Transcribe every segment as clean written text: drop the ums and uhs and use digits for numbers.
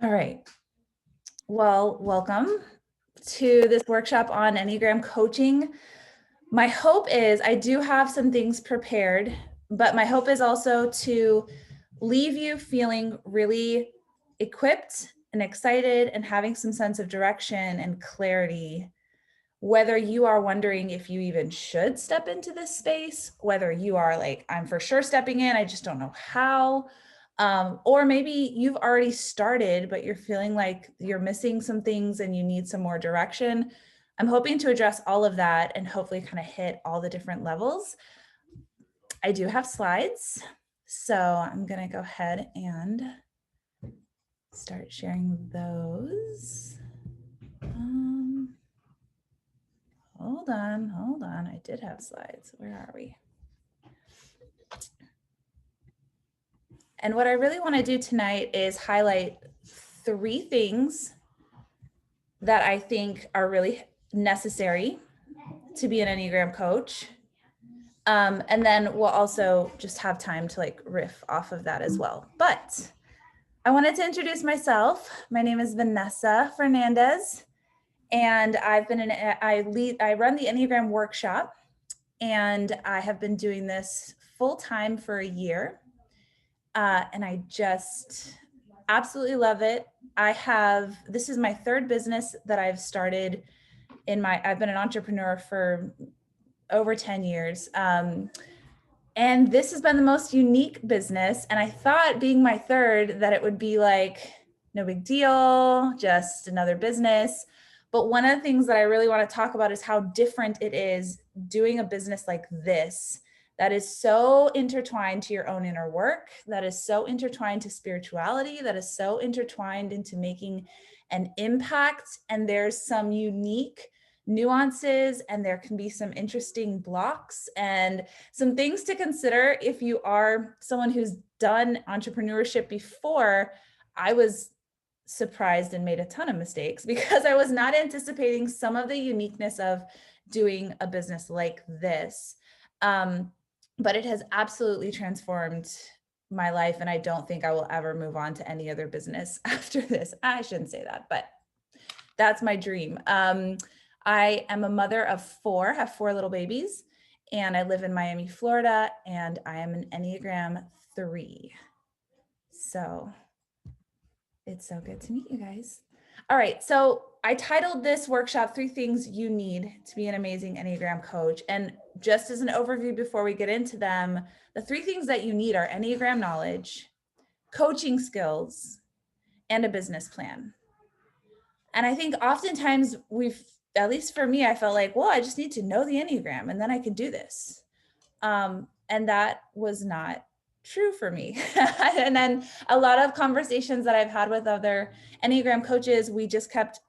All right. Well, welcome to this workshop on Enneagram coaching. My hope is I do have some things prepared, but my hope is also to leave you feeling really equipped and excited and having some sense of direction and clarity. Whether you are wondering if you even should step into this space, whether you are like, I'm for sure stepping in, I just don't know how. Or maybe you've already started, but you're feeling like you're missing some things and you need some more direction. I'm hoping to address all of that and hopefully kind of hit all the different levels. I do have slides, so I'm going to go ahead and start sharing those. Hold on. I did have slides. Where are we? And what I really want to do tonight is highlight 3 things that I think are really necessary to be an Enneagram coach. And then we'll also just have time to like riff off of that as well. But I wanted to introduce myself. My name is Vanessa Fernandez, and I run the Enneagram workshop, and I have been doing this full time for a year. And I just absolutely love it. This is my 3rd business that I've started I've been an entrepreneur for over 10 years. And this has been the most unique business. And I thought being my 3rd that it would be like, no big deal, just another business. But one of the things that I really want to talk about is how different it is doing a business like this that is so intertwined to your own inner work, that is so intertwined to spirituality, that is so intertwined into making an impact. And there's some unique nuances, and there can be some interesting blocks and some things to consider if you are someone who's done entrepreneurship before. I was surprised and made a ton of mistakes because I was not anticipating some of the uniqueness of doing a business like this. But it has absolutely transformed my life, and I don't think I will ever move on to any other business after this. I shouldn't say that, but that's my dream. I am a mother of 4, have 4 little babies, and I live in Miami, Florida, and I am an Enneagram 3. So it's so good to meet you guys. All right, so I titled this workshop 3 things you need to be an amazing Enneagram coach. And just as an overview before we get into them, the 3 things that you need are Enneagram knowledge, coaching skills, and a business plan. And I think oftentimes at least for me, I felt like, well, I just need to know the Enneagram and then I can do this. And that was not true for me. And then a lot of conversations that I've had with other Enneagram coaches, we just kept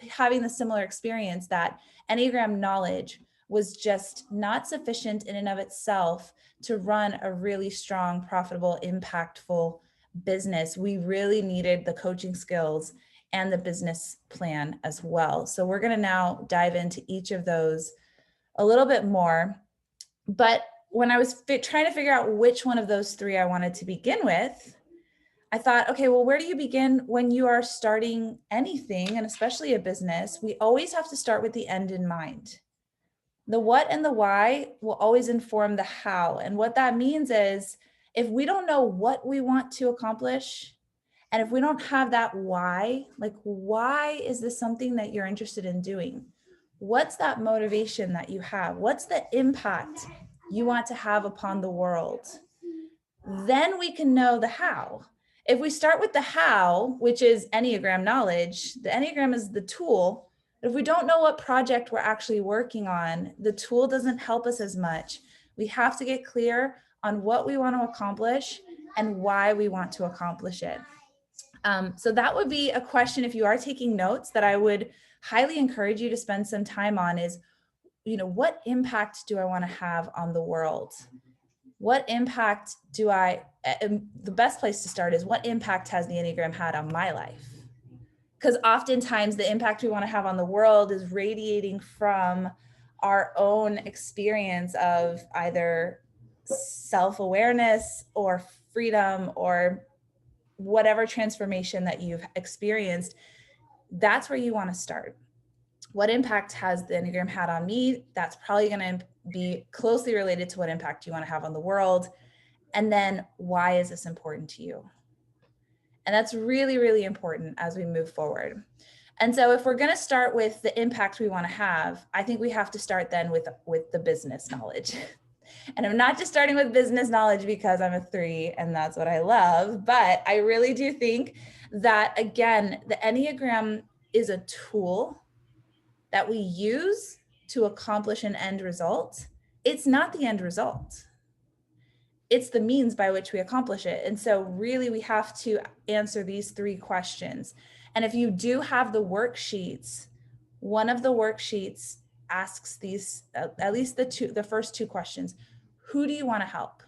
having the similar experience that Enneagram knowledge was just not sufficient in and of itself to run a really strong, profitable, impactful business. We really needed the coaching skills and the business plan as well. So we're going to now dive into each of those a little bit more. But when I was trying to figure out which one of those 3 I wanted to begin with, I thought, okay, well, where do you begin when you are starting anything, and especially a business? We always have to start with the end in mind. The what and the why will always inform the how. And what that means is if we don't know what we want to accomplish, and if we don't have that why, like, why is this something that you're interested in doing? What's that motivation that you have? What's the impact you want to have upon the world? Then we can know the how. If we start with the how, which is Enneagram knowledge, the Enneagram is the tool. If we don't know what project we're actually working on, the tool doesn't help us as much. We have to get clear on what we want to accomplish and why we want to accomplish it. So that would be a question, if you are taking notes, that I would highly encourage you to spend some time on is, what impact do I want to have on the world? What impact the best place to start is, what impact has the Enneagram had on my life? Because oftentimes the impact we want to have on the world is radiating from our own experience of either self-awareness or freedom or whatever transformation that you've experienced, that's where you want to start. What impact has the Enneagram had on me? That's probably going to be closely related to what impact you want to have on the world. And then why is this important to you? And that's really, really important as we move forward. And so if we're going to start with the impact we want to have, I think we have to start then with the business knowledge. And I'm not just starting with business knowledge because I'm a 3 and that's what I love, but I really do think that, again, the Enneagram is a tool that we use to accomplish an end result. It's not the end result. It's the means by which we accomplish it. And so really we have to answer these 3 questions. And if you do have the worksheets, one of the worksheets asks these, at least the first 2 questions. Who do you want to help?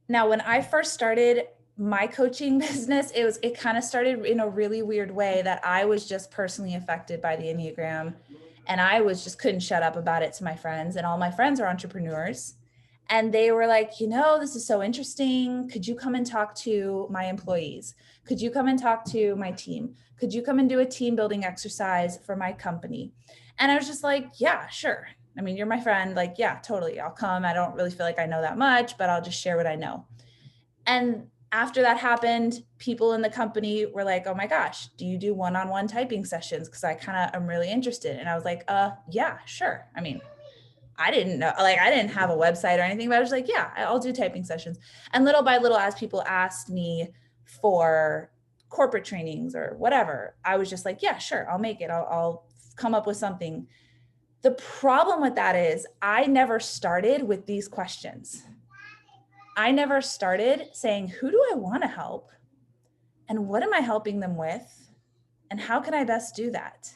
Now, when I first started my coaching business, it kind of started in a really weird way that I was just personally affected by the Enneagram. And I couldn't shut up about it to my friends, and all my friends are entrepreneurs. And they were like, this is so interesting. Could you come and talk to my employees? Could you come and talk to my team? Could you come and do a team building exercise for my company? And I was just like, yeah, sure. I mean, you're my friend. Like, yeah, totally. I'll come. I don't really feel like I know that much, but I'll just share what I know. And after that happened, people in the company were like, oh my gosh, do you do one-on-one typing sessions? Because I kind of am really interested. And I was like, yeah, sure. I mean, I didn't know, like, I didn't have a website or anything, but I was like, yeah, I'll do typing sessions. And little by little, as people asked me for corporate trainings or whatever, I was just like, yeah, sure, I'll make it. I'll come up with something. The problem with that is I never started with these questions. I never started saying, who do I want to help? And what am I helping them with? And how can I best do that?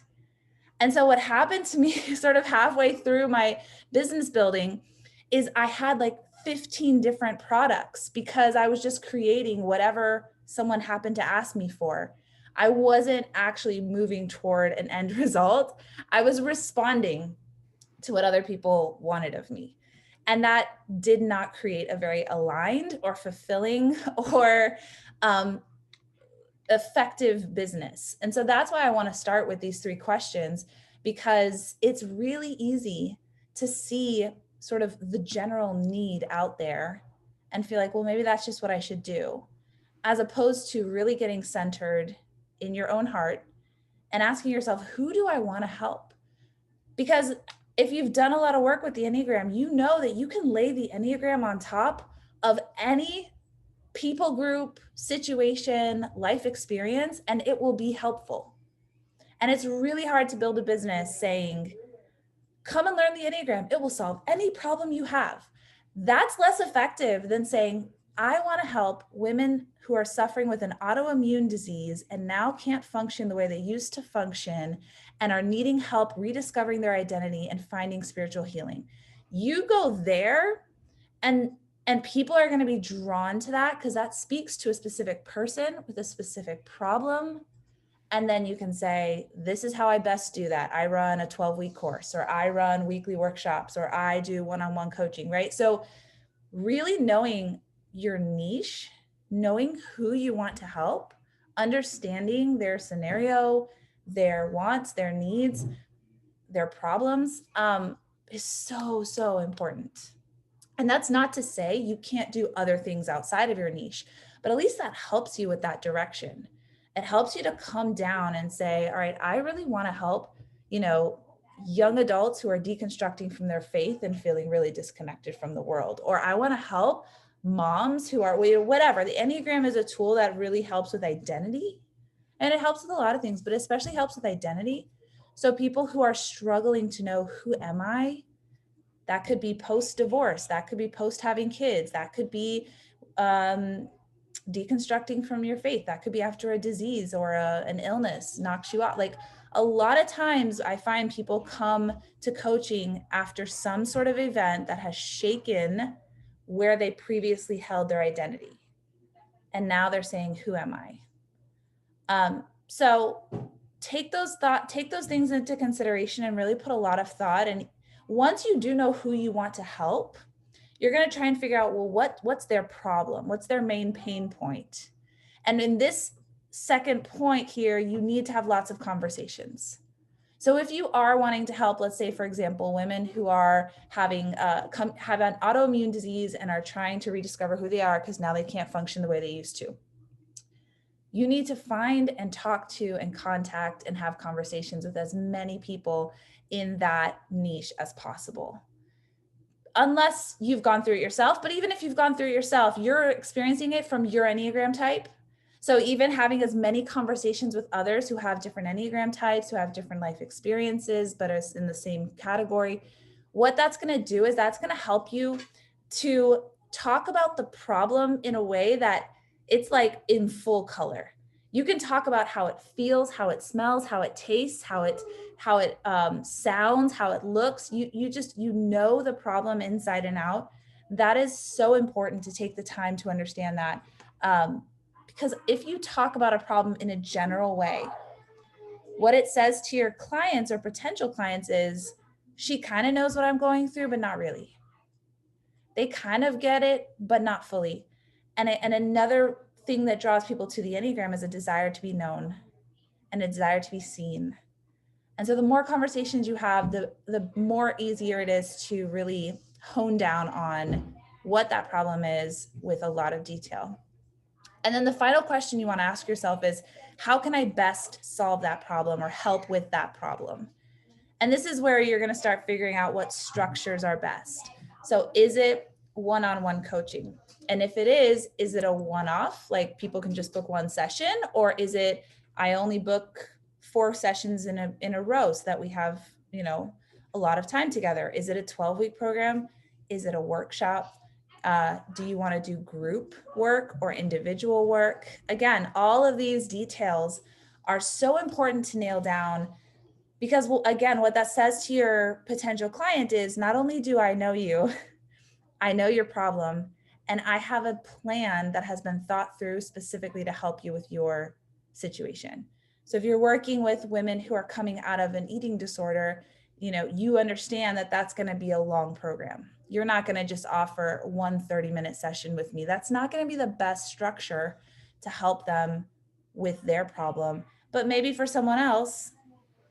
And so what happened to me sort of halfway through my business building is I had like 15 different products because I was just creating whatever someone happened to ask me for. I wasn't actually moving toward an end result. I was responding to what other people wanted of me. And that did not create a very aligned or fulfilling or effective business. And so that's why I want to start with these 3 questions, because it's really easy to see sort of the general need out there and feel like, well, maybe that's just what I should do, as opposed to really getting centered in your own heart and asking yourself, who do I want to help? Because if you've done a lot of work with the Enneagram, you know that you can lay the Enneagram on top of any people group, situation, life experience, and it will be helpful. And it's really hard to build a business saying, come and learn the Enneagram. It will solve any problem you have. That's less effective than saying, I want to help women who are suffering with an autoimmune disease and now can't function the way they used to function and are needing help rediscovering their identity and finding spiritual healing. You go there, and people are going to be drawn to that because that speaks to a specific person with a specific problem. And then you can say, this is how I best do that. I run a 12-week course, or I run weekly workshops, or I do one-on-one coaching, right? So really knowing your niche, knowing who you want to help, understanding their scenario, their wants, their needs, their problems, is so, so important. And that's not to say you can't do other things outside of your niche, but at least that helps you with that direction. It helps you to come down and say, all right, I really want to help, young adults who are deconstructing from their faith and feeling really disconnected from the world. Or I want to help moms who are, whatever. The Enneagram is a tool that really helps with identity. And it helps with a lot of things, but especially helps with identity. So people who are struggling to know, who am I? That could be post-divorce. That could be post-having kids. That could be deconstructing from your faith. That could be after a disease or an illness knocks you out. Like, a lot of times I find people come to coaching after some sort of event that has shaken where they previously held their identity. And now they're saying, who am I? So take those things into consideration and really put a lot of thought. And once you do know who you want to help, You're going to try and figure out, well, what's their problem? What's their main pain point? And in this second point here, you need to have lots of conversations. So if you are wanting to help, let's say, for example, women who are having have an autoimmune disease and are trying to rediscover who they are because now they can't function the way they used to, you need to find and talk to and contact and have conversations with as many people in that niche as possible. Unless you've gone through it yourself, but even if you've gone through it yourself, you're experiencing it from your Enneagram type. So even having as many conversations with others who have different Enneagram types, who have different life experiences, but are in the same category, what that's going to do is that's going to help you to talk about the problem in a way that it's like in full color. You can talk about how it feels, how it smells, how it tastes, how it sounds, how it looks. You know the problem inside and out. That is so important to take the time to understand that. Because if you talk about a problem in a general way, what it says to your clients or potential clients is, she kind of knows what I'm going through, but not really. They kind of get it, but not fully. And another thing that draws people to the Enneagram is a desire to be known and a desire to be seen. And so the more conversations you have, the more easier it is to really hone down on what that problem is with a lot of detail. And then the final question you want to ask yourself is, how can I best solve that problem or help with that problem? And this is where you're going to start figuring out what structures are best. So is it one-on-one coaching? And if it is it a one-off, like people can just book one session? Or is it, I only book 4 sessions in a row so that we have, a lot of time together? Is it a 12-week program? Is it a workshop? Do you want to do group work or individual work? Again, all of these details are so important to nail down, because, well, again, what that says to your potential client is, not only do I know you, I know your problem, and I have a plan that has been thought through specifically to help you with your situation. So if you're working with women who are coming out of an eating disorder, you understand that that's going to be a long program. You're not going to just offer one 30-minute session with me. That's not going to be the best structure to help them with their problem. But maybe for someone else,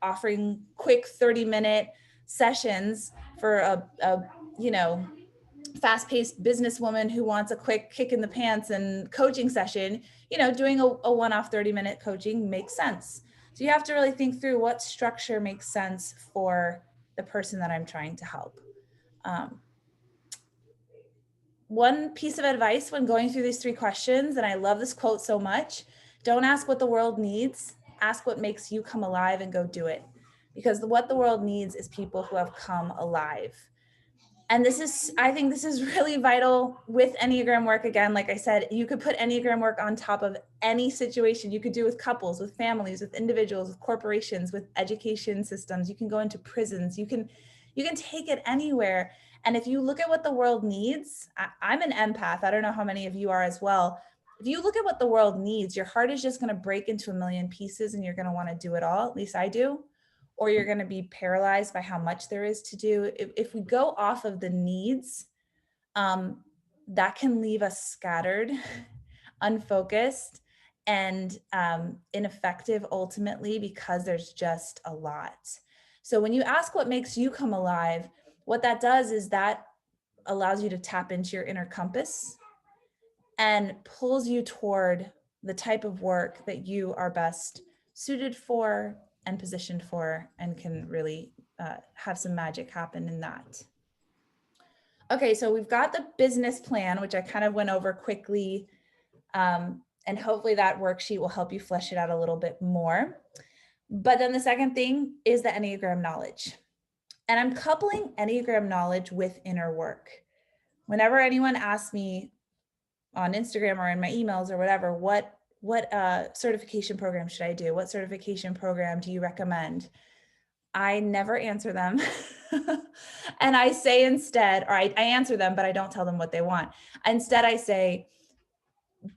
offering quick 30-minute sessions for a fast-paced businesswoman who wants a quick kick in the pants and coaching session, doing a one-off 30-minute coaching makes sense. So you have to really think through what structure makes sense for the person that I'm trying to help. One piece of advice when going through these 3 questions, and I love this quote so much: don't ask what the world needs, ask what makes you come alive and go do it. Because what the world needs is people who have come alive. And I think this is really vital with Enneagram work. Again, like I said, you could put Enneagram work on top of any situation. You could do with couples, with families, with individuals, with corporations, with education systems. You can go into prisons. You can take it anywhere. And if you look at what the world needs, I'm an empath. I don't know how many of you are as well. If you look at what the world needs, your heart is just going to break into a million pieces and you're going to want to do it all. At least I do. Or you're going to be paralyzed by how much there is to do. If we go off of the needs, that can leave us scattered, unfocused, and ineffective ultimately, because there's just a lot. So when you ask what makes you come alive, what that does is that allows you to tap into your inner compass and pulls you toward the type of work that you are best suited for and positioned for, and can really have some magic happen in that. Okay, so we've got the business plan, which I kind of went over quickly, and hopefully that worksheet will help you flesh it out a little bit more. But then the second thing is the Enneagram knowledge. And I'm coupling Enneagram knowledge with inner work. Whenever anyone asks me on Instagram or in my emails or whatever, what certification program should I do? What certification program do you recommend? I never answer them. And I say instead, or I answer them, but I don't tell them what they want. Instead, I say,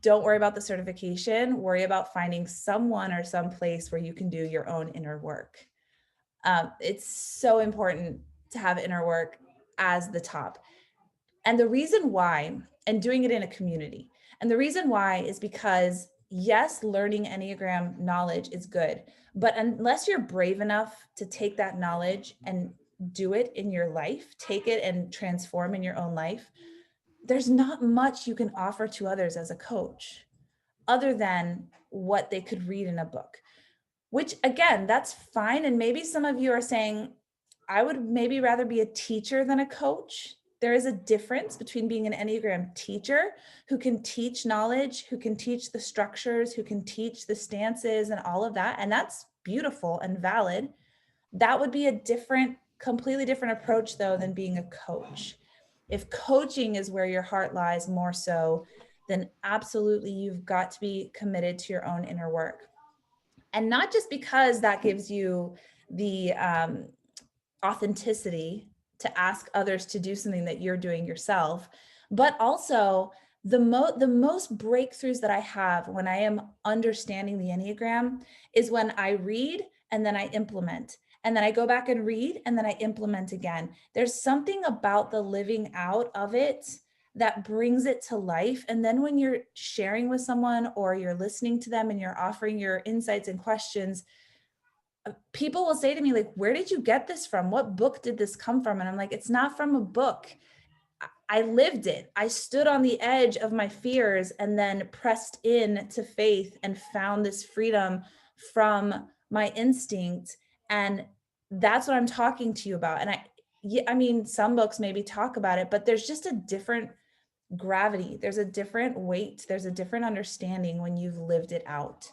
don't worry about the certification. Worry about finding someone or some place where you can do your own inner work. It's so important to have inner work as the top. And the reason why, and doing it in a community, and the reason why is because yes, learning Enneagram knowledge is good, but unless you're brave enough to take that knowledge and do it in your life, take it and transform in your own life, there's not much you can offer to others as a coach other than what they could read in a book, which again, that's fine. And maybe some of you are saying, I would maybe rather be a teacher than a coach. There is a difference between being an Enneagram teacher who can teach knowledge, who can teach the structures, who can teach the stances and all of that. And that's beautiful and valid. That would be a different, completely different approach though than being a coach. If coaching is where your heart lies more so, then absolutely you've got to be committed to your own inner work. And not just because that gives you the authenticity to ask others to do something that you're doing yourself, but also the most breakthroughs that I have when I am understanding the Enneagram is when I read and then I implement. And then I go back and read and then I implement again. There's something about the living out of it that brings it to life. And then when you're sharing with someone or you're listening to them and you're offering your insights and questions, people will say to me, like, where did you get this from? What book did this come from? And I'm like, it's not from a book. I lived it. I stood on the edge of my fears and then pressed in to faith and found this freedom from my instinct. And that's what I'm talking to you about. And I mean, some books maybe talk about it, but there's just a different gravity. There's a different weight. There's a different understanding when you've lived it out.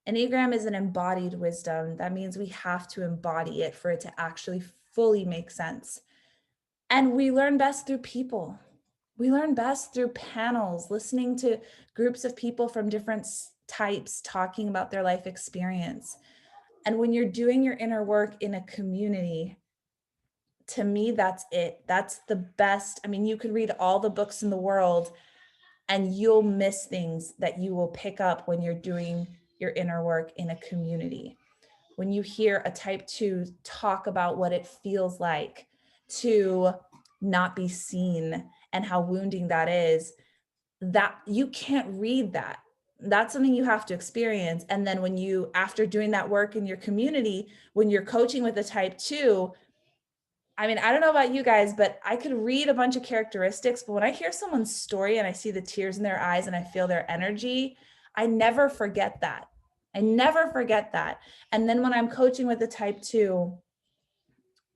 Enneagram is an embodied wisdom. That means we have to embody it for it to actually fully make sense. And we learn best through people. We learn best through panels, listening to groups of people from different types talking about their life experience. And when you're doing your inner work in a community, to me, that's it. That's the best. I mean, you can read all the books in the world and you'll miss things that you will pick up when you're doing your inner work in a community. When you hear a type 2 talk about what it feels like to not be seen and how wounding that is, that you can't read that. That's something you have to experience. And then when you, after doing that work in your community, when you're coaching with a type 2, I mean, I don't know about you guys, but I could read a bunch of characteristics, but when I hear someone's story and I see the tears in their eyes and I feel their energy, I never forget that. I never forget that. And then when I'm coaching with the type 2,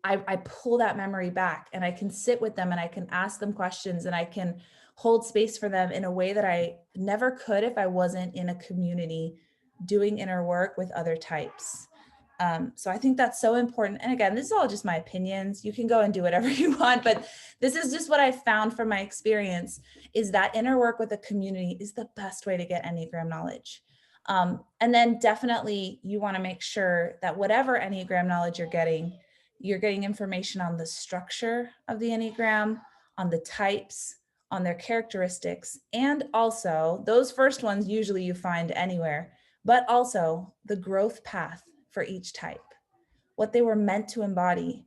I pull that memory back and I can sit with them and I can ask them questions and I can hold space for them in a way that I never could if I wasn't in a community doing inner work with other types. So I think that's so important. And again, this is all just my opinions. You can go and do whatever you want, but this is just what I found from my experience is that inner work with a community is the best way to get Enneagram knowledge. And then definitely you want to make sure that whatever Enneagram knowledge you're getting information on the structure of the Enneagram, on the types, on their characteristics, and also those first ones usually you find anywhere, but also the growth path for each type, what they were meant to embody,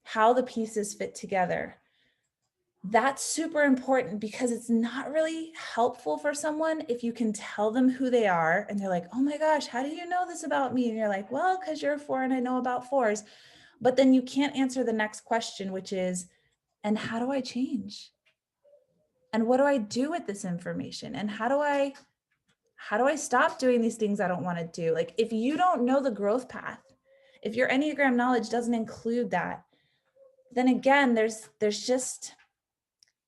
how the pieces fit together. That's super important because it's not really helpful for someone if you can tell them who they are and they're like, oh my gosh, how do you know this about me? And you're like, well, because you're a 4 and I know about 4s. But then you can't answer the next question, which is, and how do I change? And what do I do with this information? And how do I stop doing these things I don't want to do? Like if you don't know the growth path, if your Enneagram knowledge doesn't include that, then again, there's just,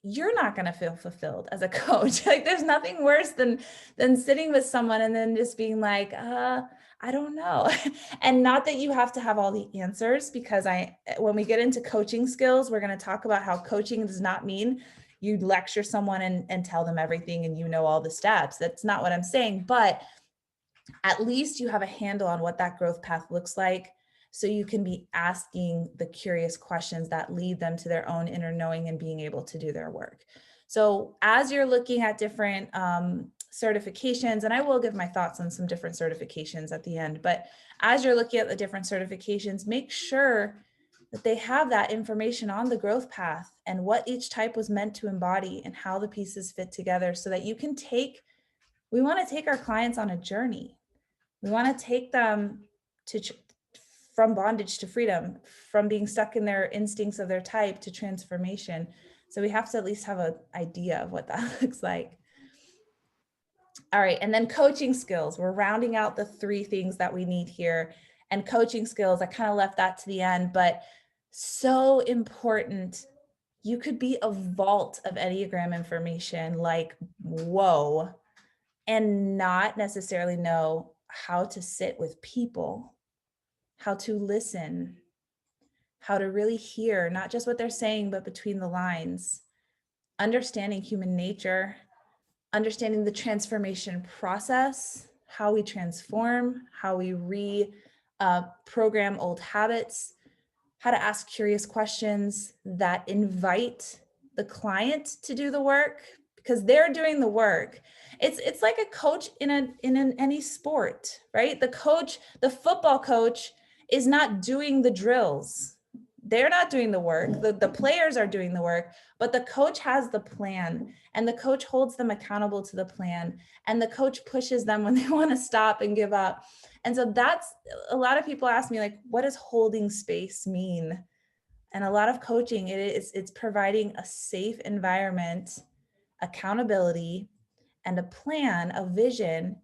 you're not going to feel fulfilled as a coach. Like there's nothing worse than sitting with someone and then just being like, I don't know. And not that you have to have all the answers, because when we get into coaching skills, we're going to talk about how coaching does not mean you lecture someone and tell them everything and you know all the steps. That's not what I'm saying, but at least you have a handle on what that growth path looks like. So you can be asking the curious questions that lead them to their own inner knowing and being able to do their work. So as you're looking at different certifications, and I will give my thoughts on some different certifications at the end, but as you're looking at the different certifications, make sure that they have that information on the growth path and what each type was meant to embody and how the pieces fit together, so that you can we want to take our clients on a journey. We want to take them from bondage to freedom, from being stuck in their instincts of their type to transformation. So we have to at least have an idea of what that looks like. All right, and then coaching skills. We're rounding out the 3 things that we need here. And coaching skills, I kind of left that to the end, but so important. You could be a vault of Enneagram information, like, whoa, and not necessarily know how to sit with people, how to listen, how to really hear, not just what they're saying, but between the lines, understanding human nature, understanding the transformation process, how we transform, how we program old habits, how to ask curious questions that invite the client to do the work, because they're doing the work. It's like a coach in any sport, right? The football coach is not doing the drills. They're not doing the work. The players are doing the work, but the coach has the plan, and the coach holds them accountable to the plan, and the coach pushes them when they want to stop and give up. And so that's, a lot of people ask me, like, what does holding space mean? And a lot of coaching, it's providing a safe environment, accountability, and a plan, a vision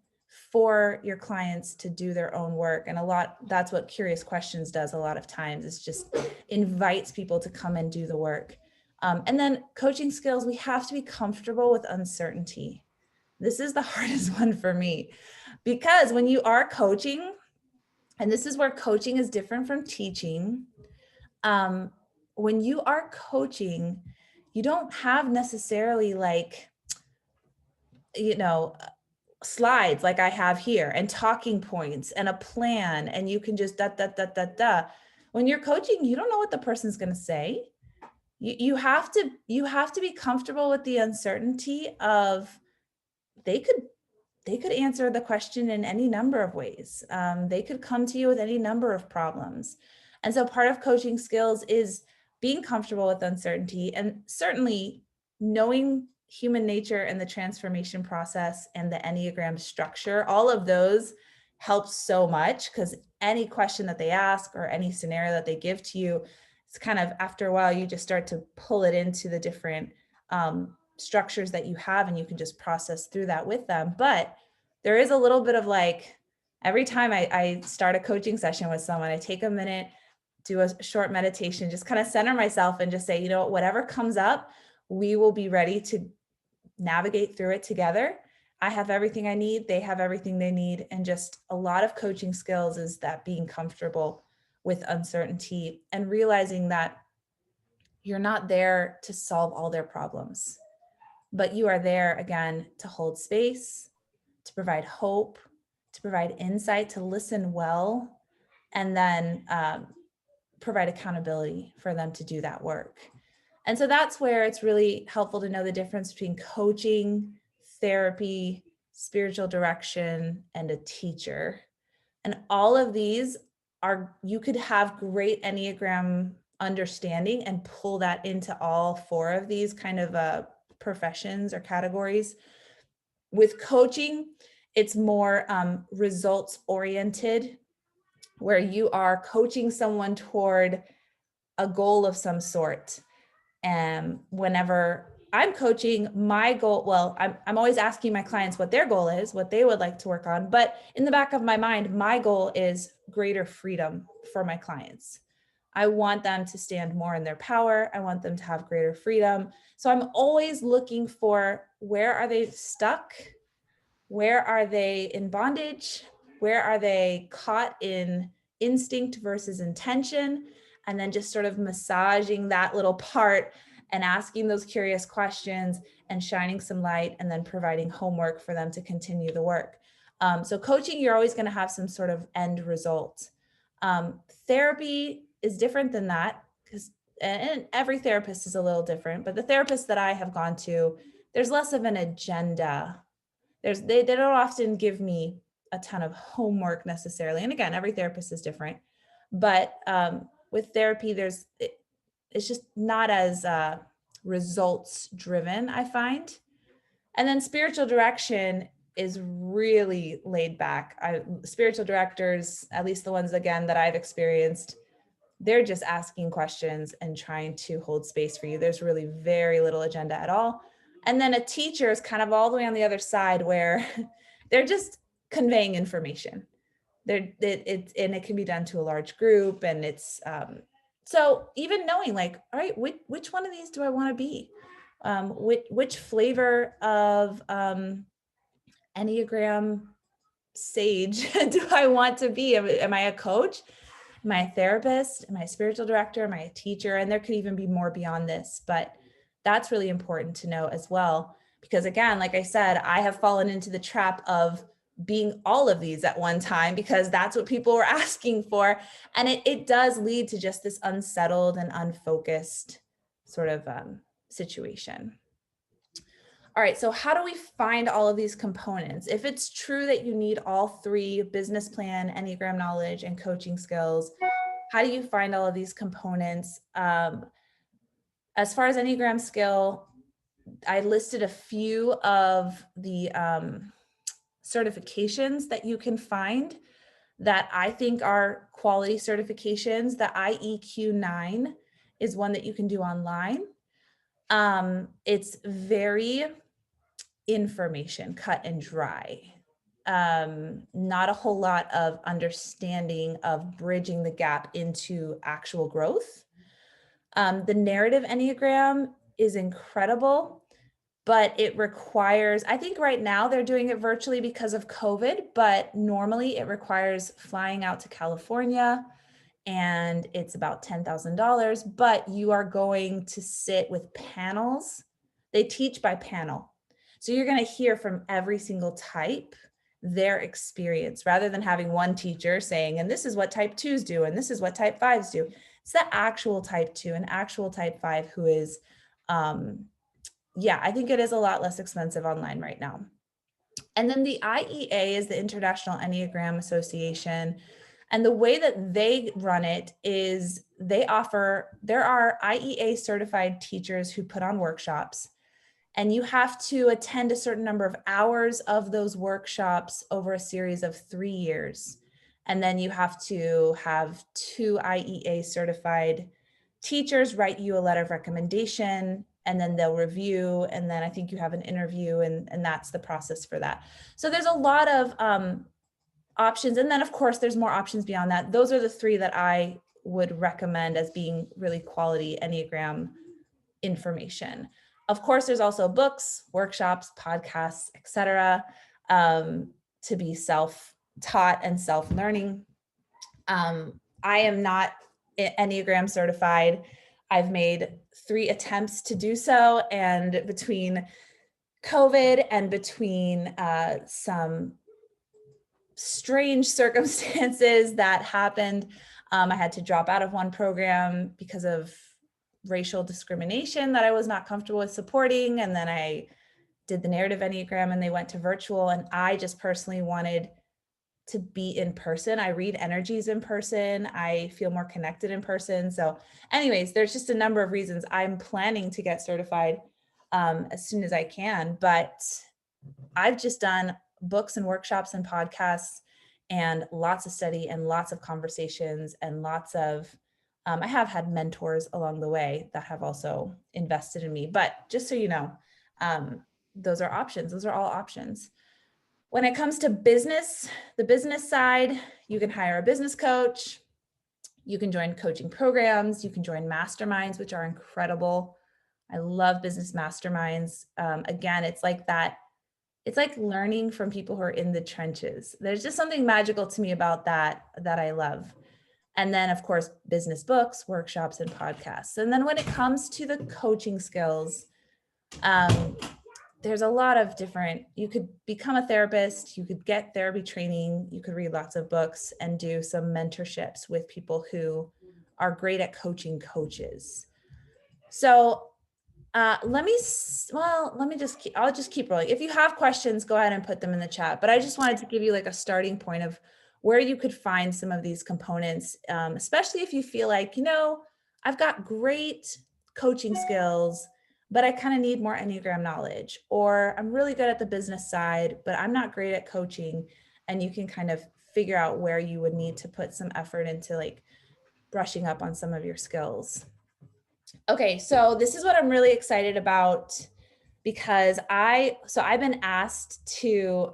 for your clients to do their own work. And that's what Curious Questions does a lot of times, is just invites people to come and do the work. And then coaching skills, we have to be comfortable with uncertainty. This is the hardest one for me, because when you are coaching, and this is where coaching is different from teaching, when you are coaching, you don't have necessarily, like, slides like I have here, and talking points and a plan, and you can just da. When you're coaching, you don't know what the person's going to say. You have to be comfortable with the uncertainty of, they could answer the question in any number of ways. They could come to you with any number of problems. And so part of coaching skills is being comfortable with uncertainty, and certainly knowing human nature and the transformation process and the Enneagram structure. All of those help so much, because any question that they ask or any scenario that they give to you, it's kind of, after a while, you just start to pull it into the different structures that you have, and you can just process through that with them. But there is a little bit of, like, every time I start a coaching session with someone, I take a minute, do a short meditation, just kind of center myself and just say, whatever comes up, we will be ready to navigate through it together. I have everything I need. They have everything they need. And just a lot of coaching skills is that being comfortable with uncertainty and realizing that you're not there to solve all their problems, but you are there, again, to hold space, to provide hope, to provide insight, to listen well, and then provide accountability for them to do that work. And so that's where it's really helpful to know the difference between coaching, therapy, spiritual direction, and a teacher. And all of these you could have great Enneagram understanding and pull that into all 4 of these kind of professions or categories. With coaching, it's more results oriented, where you are coaching someone toward a goal of some sort. And whenever I'm coaching, my goal, well, I'm always asking my clients what their goal is, what they would like to work on. But in the back of my mind, my goal is greater freedom for my clients. I want them to stand more in their power. I want them to have greater freedom. So I'm always looking for, where are they stuck? Where are they in bondage? Where are they caught in instinct versus intention? And then just sort of massaging that little part and asking those curious questions and shining some light, and then providing homework for them to continue the work. So coaching, you're always going to have some sort of end result. Therapy is different than that, and every therapist is a little different, but the therapists that I have gone to, there's less of an agenda. They don't often give me a ton of homework necessarily. And again, every therapist is different, but with therapy, it's just not as results driven, I find. And then spiritual direction is really laid back. Spiritual directors, at least the ones, again, that I've experienced, they're just asking questions and trying to hold space for you. There's really very little agenda at all. And then a teacher is kind of all the way on the other side, where they're just conveying information. And it can be done to a large group. And it's, so even knowing, like, all right, which one of these do I want to be? Which flavor of Enneagram sage do I want to be? Am I a coach? Am I a therapist? Am I a spiritual director? Am I a teacher? And there could even be more beyond this, but that's really important to know as well. Because again, like I said, I have fallen into the trap of being all of these at one time, because that's what people were asking for. And it does lead to just this unsettled and unfocused sort of situation. All right, so how do we find all of these components? If it's true that you need all three: business plan, Enneagram knowledge, and coaching skills, how do you find all of these components? As far as Enneagram skill, I listed a few of the certifications that you can find that I think are quality certifications. The IEQ-9 is one that you can do online. It's very information, cut and dry. Not a whole lot of understanding of bridging the gap into actual growth. The narrative Enneagram is incredible, but it requires, I think right now they're doing it virtually because of COVID, but normally it requires flying out to California, and it's about $10,000, but you are going to sit with panels. They teach by panel. So you're going to hear from every single type their experience, rather than having one teacher saying, and this is what type 2s do, and this is what type 5s do. It's the actual type 2 and actual type 5 who is, I think it is a lot less expensive online right now. And then the IEA is the International Enneagram Association. And the way that they run it is there are IEA certified teachers who put on workshops, and you have to attend a certain number of hours of those workshops over a series of 3 years. And then you have to have 2 IEA certified teachers write you a letter of recommendation, and then they'll review. And then I think you have an interview, and that's the process for that. So there's a lot of options. And then of course, there's more options beyond that. Those are the 3 that I would recommend as being really quality Enneagram information. Of course, there's also books, workshops, podcasts, etc., to be self-taught and self-learning. I am not Enneagram certified. I've made 3 attempts to do so, and between COVID and between some strange circumstances that happened, I had to drop out of one program because of racial discrimination that I was not comfortable with supporting. And then I did the narrative Enneagram, and they went to virtual. And I just personally wanted to be in person. I read energies in person. I feel more connected in person. So anyways, there's just a number of reasons. I'm planning to get certified as soon as I can, but I've just done books and workshops and podcasts and lots of study and lots of conversations and lots of, I have had mentors along the way that have also invested in me. But just so you know, those are options. Those are all options. When it comes to business, the business side, you can hire a business coach. You can join coaching programs. You can join masterminds, which are incredible. I love business masterminds. Again, it's like that. It's like learning from people who are in the trenches. There's just something magical to me about that I love. And then of course, business books, workshops, and podcasts. And then when it comes to the coaching skills, there's a lot of different, you could become a therapist, you could get therapy training, you could read lots of books and do some mentorships with people who are great at coaching coaches. So I'll just keep rolling. If you have questions, go ahead and put them in the chat. But I just wanted to give you like a starting point of where you could find some of these components, especially if you feel like, I've got great coaching skills, but I kind of need more Enneagram knowledge, or I'm really good at the business side, but I'm not great at coaching. And you can kind of figure out where you would need to put some effort into like brushing up on some of your skills. Okay, so this is what I'm really excited about because I've been asked to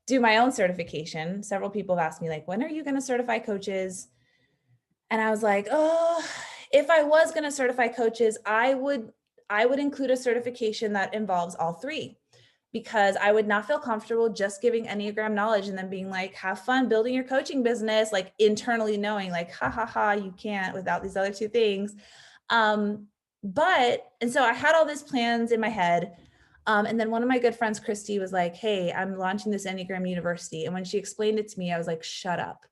do my own certification. Several people have asked me like, when are you going to certify coaches? And I was like, oh, if I was going to certify coaches, I would include a certification that involves all three, because I would not feel comfortable just giving Enneagram knowledge and then being like, have fun building your coaching business, like internally knowing like, ha ha ha, you can't without these other two things. And so I had all these plans in my head. And then one of my good friends, Christy, was like, hey, I'm launching this Enneagram University. And when she explained it to me, I was like, shut up.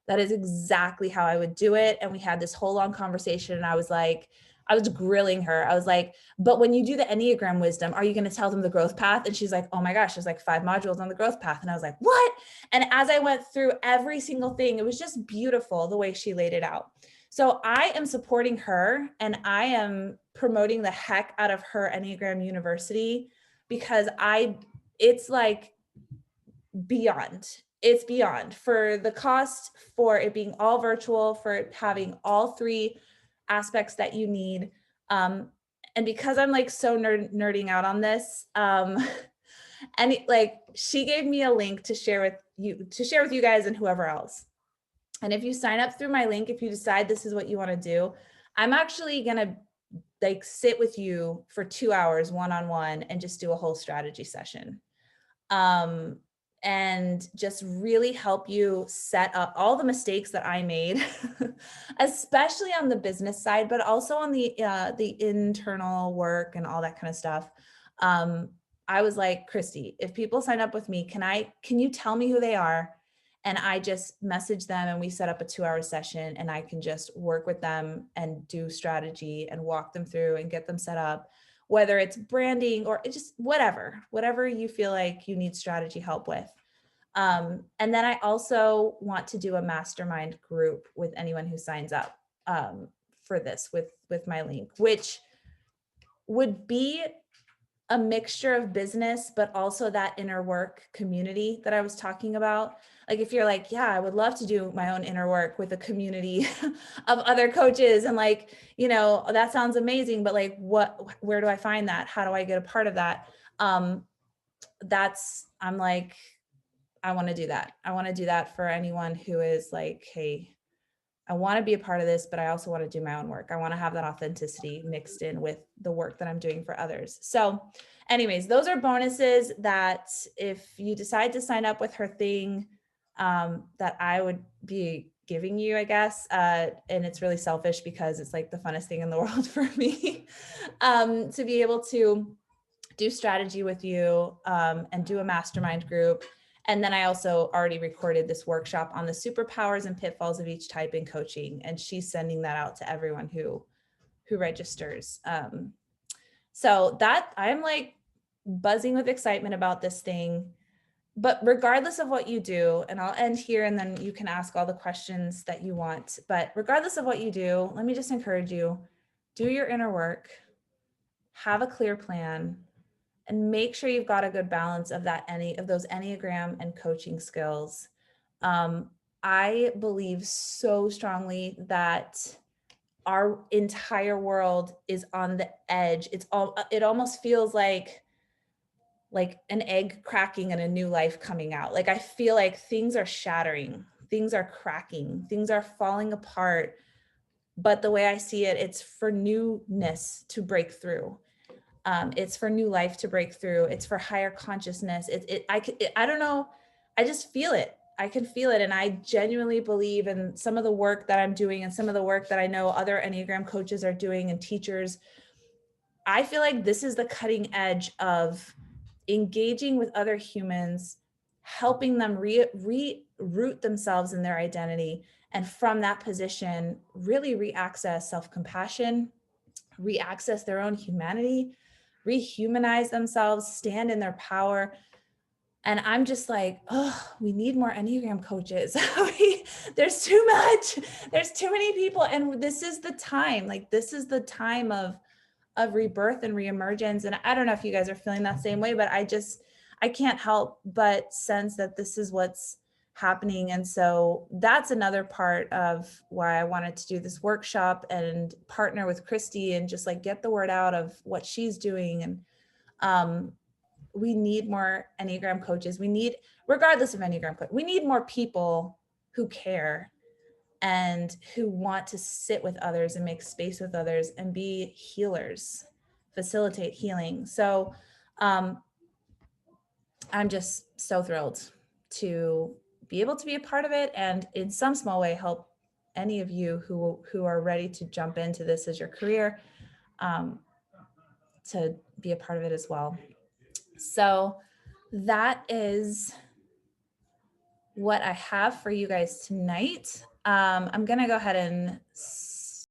That is exactly how I would do it. And we had this whole long conversation. And I was grilling her. I was like, but when you do the Enneagram wisdom, are you going to tell them the growth path? And she's like, oh my gosh, there's like 5 modules on the growth path. And I was like, what? And as I went through every single thing, it was just beautiful the way she laid it out. So I am supporting her and I am promoting the heck out of her Enneagram University, because it's like it's beyond for the cost, for it being all virtual, for having all three aspects that you need. And because I'm like so nerding out on this, and like she gave me a link to share with you guys and whoever else. And if you sign up through my link, if you decide this is what you want to do, I'm actually going to like sit with you for 2 hours one-on-one and just do a whole strategy session. And just really help you set up all the mistakes that I made, especially on the business side, but also on the internal work and all that kind of stuff. I was like, Christy, if people sign up with me, can you tell me who they are? And I just message them and we set up a 2-hour session and I can just work with them and do strategy and walk them through and get them set up, whether it's branding or just whatever you feel like you need strategy help with. And then I also want to do a mastermind group with anyone who signs up for this with my link, which would be a mixture of business, but also that inner work community that I was talking about. Like if you're like, yeah, I would love to do my own inner work with a community of other coaches. And like, that sounds amazing, but like, where do I find that? How do I get a part of that? I'm like, I want to do that. I want to do that for anyone who is like, hey, I want to be a part of this, but I also want to do my own work. I want to have that authenticity mixed in with the work that I'm doing for others. So anyways, those are bonuses that if you decide to sign up with her thing, that I would be giving you, I guess. And it's really selfish because it's like the funnest thing in the world for me, to be able to do strategy with you, and do a mastermind group. And then I also already recorded this workshop on the superpowers and pitfalls of each type in coaching. And she's sending that out to everyone who registers. So that I'm like buzzing with excitement about this thing. But regardless of what you do, and I'll end here and then you can ask all the questions that you want. But regardless of what you do, let me just encourage you, do your inner work, have a clear plan, and make sure you've got a good balance of those Enneagram and coaching skills. I believe so strongly that our entire world is on the edge. It almost feels like an egg cracking and a new life coming out. Like I feel like things are shattering, things are cracking, things are falling apart. But the way I see it, it's for newness to break through. It's for new life to break through. It's for higher consciousness. I don't know. I just feel it. I can feel it. And I genuinely believe in some of the work that I'm doing and some of the work that I know other Enneagram coaches are doing and teachers. I feel like this is the cutting edge of engaging with other humans, helping them reroot themselves in their identity. And from that position, really re-access self-compassion, re-access their own humanity, rehumanize themselves, stand in their power. And I'm just like, oh, we need more Enneagram coaches. There's too much. There's too many people. And this is the time, like, this is the time of rebirth and reemergence. And I don't know if you guys are feeling that same way, but I can't help but sense that this is what's happening. And so that's another part of why I wanted to do this workshop and partner with Christy and just like get the word out of what she's doing. And we need more Enneagram coaches. We need, regardless of Enneagram coach, we need more people who care and who want to sit with others and make space with others and be healers, facilitate healing. So I'm just so thrilled to be able to be a part of it, and in some small way help any of you who are ready to jump into this as your career, to be a part of it as well. So that is what I have for you guys tonight. I'm going to go ahead and